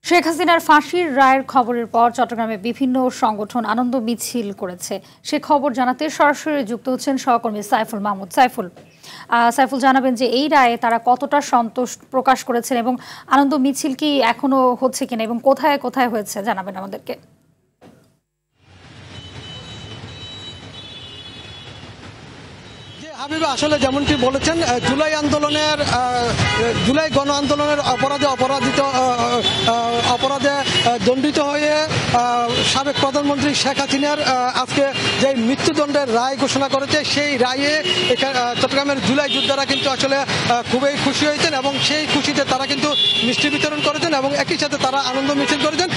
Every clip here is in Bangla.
শেখ হাসিনার ফাঁসির রায়ের খবরের পর চট্টগ্রামে বিভিন্ন সংগঠন আনন্দ মিছিল করেছে। সে খবর জানাতে সরাসরি যুক্ত হচ্ছেন সহকর্মী সাইফুল মাহমুদ। সাইফুল জানাবেন যে এই রায়ে তারা কতটা সন্তোষ প্রকাশ করেছেন এবং আনন্দ মিছিল কি এখনো হচ্ছে কিনা এবং কোথায় কোথায় হয়েছে জানাবেন আমাদেরকে। হাবিবা, আসলে যেমনটি বলেছেন, জুলাই গণ আন্দোলনের অপরাধে দণ্ডিত হয়ে সাবেক প্রধানমন্ত্রী শেখ হাসিনার আজকে যে মৃত্যুদণ্ডের রায় ঘোষণা করেছে, সেই রায়ে চট্টগ্রামের জুলাই যোদ্ধারা কিন্তু আসলে খুবই খুশি হয়েছেন এবং সেই খুশিতে তারা কিন্তু মিষ্টি বিতরণ করেছেন এবং একই সাথে তারা আনন্দ মিছিল করেছেন।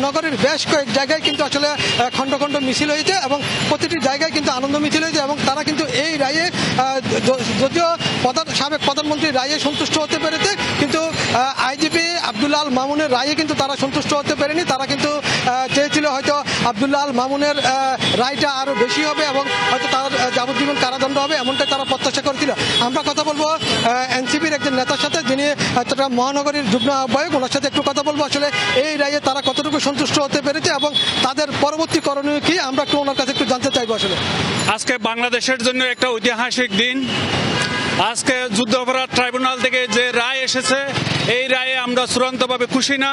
নগরের বেশ কয়েক জায়গায় কিন্তু আসলে খণ্ড খণ্ড মিছিল হয়েছে এবং প্রতিটি জায়গায় কিন্তু আনন্দ মিছিল হয়েছে এবং তারা কিন্তু এই রায়ে, যদিও সাবেক প্রধানমন্ত্রী রায়ে সন্তুষ্ট হতে পেরেছে, কিন্তু আইজিপি আব্দুল্লাহ আল মামুনের রায়ে কিন্তু তারা সন্তুষ্ট হতে পারেনি। তারা কিন্তু চেয়েছিল হয়তো আব্দুল্লাহ আল মামুনের রায়টা আরো বেশি হবে এবং হয়তো তার যাবজ্জীবন কারাদণ্ড হবে, এমনটাই তারা প্রত্যাশা করেছিল। আমরা কথা বলবো এনসিপির একজন নেতার সাথে, যিনি চট্টগ্রাম মহানগরীর যুগ্ম আহ্বায়ক। ওনার সাথে একটু কথা বলবো আসলে এই রায়ে তারা কতটুকু সন্তুষ্ট হতে পেরেছে এবং তাদের পরবর্তী করণীয় কি, আমরা একটু ওনার কাছে একটু জানতে চাইবো। আসলে আজকে বাংলাদেশের জন্য একটা ঐতিহাসিক দিন। আজকে যুদ্ধ অপরাধ ট্রাইব্যুনাল থেকে যে রায় এসেছে, এই রায়ে আমরা চূড়ান্তভাবে খুশি না,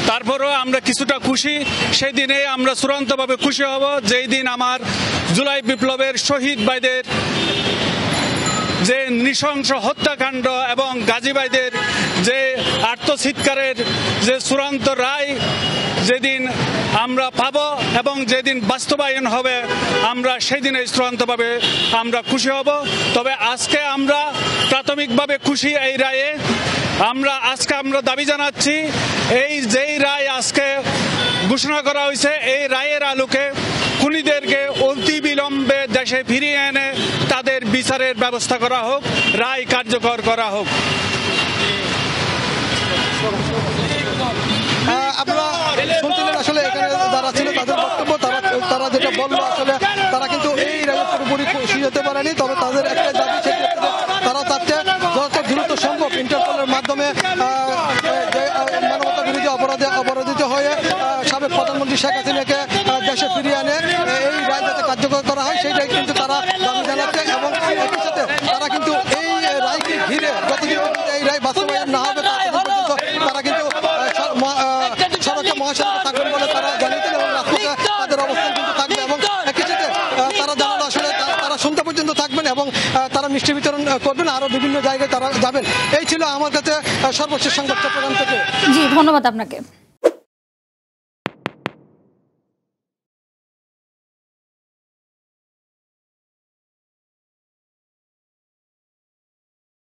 তারপরেও আমরা কিছুটা খুশি। সেই দিনে আমরা চূড়ান্তভাবে খুশি হব যেই দিন আমার জুলাই বিপ্লবের শহীদ ভাইদের যে নৃশংস হত্যাকাণ্ড এবং গাজী ভাইদের যে আত্মচিৎকারের যে চূড়ান্ত রায় যেদিন আমরা পাব এবং যেদিন বাস্তবায়ন হবে, আমরা সেই দিনে চূড়ান্তভাবে আমরা খুশি হব। তবে আজকে আমরা প্রাথমিকভাবে খুশি এই রায়ে। আজকে আমরা দাবি জানাচ্ছি, যেই রায় আজকে ঘোষণা করা হয়েছে, এই রায়ের আলোকে খুনিদেরকে অতি বিলম্বে দেশে ফিরিয়ে এনে তাদের বিচারের ব্যবস্থা করা হোক, রায় কার্যকর করা হোক। আপনারা শুনছিলেন আসলে এখানে যারা ছিল তাদের বক্তব্য। তারা যেটা বললো, আসলে তারা কিন্তু এই রায়ে পুরোপুরি খুশি হতে পারেনি। তবে তাদের একটা দাবি, সেক্ষেত্রে তারা চাচ্ছে যত দ্রুত সম্ভব ইন্টারপোলের মাধ্যমে মানবতা বিরোধী অপরাধে অপরাধিত হয়ে সাবেক প্রধানমন্ত্রী শেখ হাসিনাকে দেশে ফিরিয়ে আনে এই রায় যাতে কার্যকর করা হয়, সেইটাই কিন্তু তারা দাবি জানাচ্ছে। এবং একই সাথে তারা কিন্তু এই রায়কে ঘিরে যতদিন পর্যন্ত এই রায় বাস্তবায়ন না হবে, তারা কিন্তু সড়কে মহাসড়কে থাকবেন বলে তারা জানিয়েছেন এবং রাজপথে তাদের অবস্থান কিন্তু থাকবে। এবং একই সাথে তারা জানালো আসলে তারা সন্ধ্যা পর্যন্ত থাকবেন এবং তারা মিষ্টি বিতরণ করবেন, আরো বিভিন্ন জায়গায় তারা যাবেন। এই ছিল আমার কাছে সর্বশেষ সংবাদ চট্টগ্রাম থেকে। জি, ধন্যবাদ আপনাকে।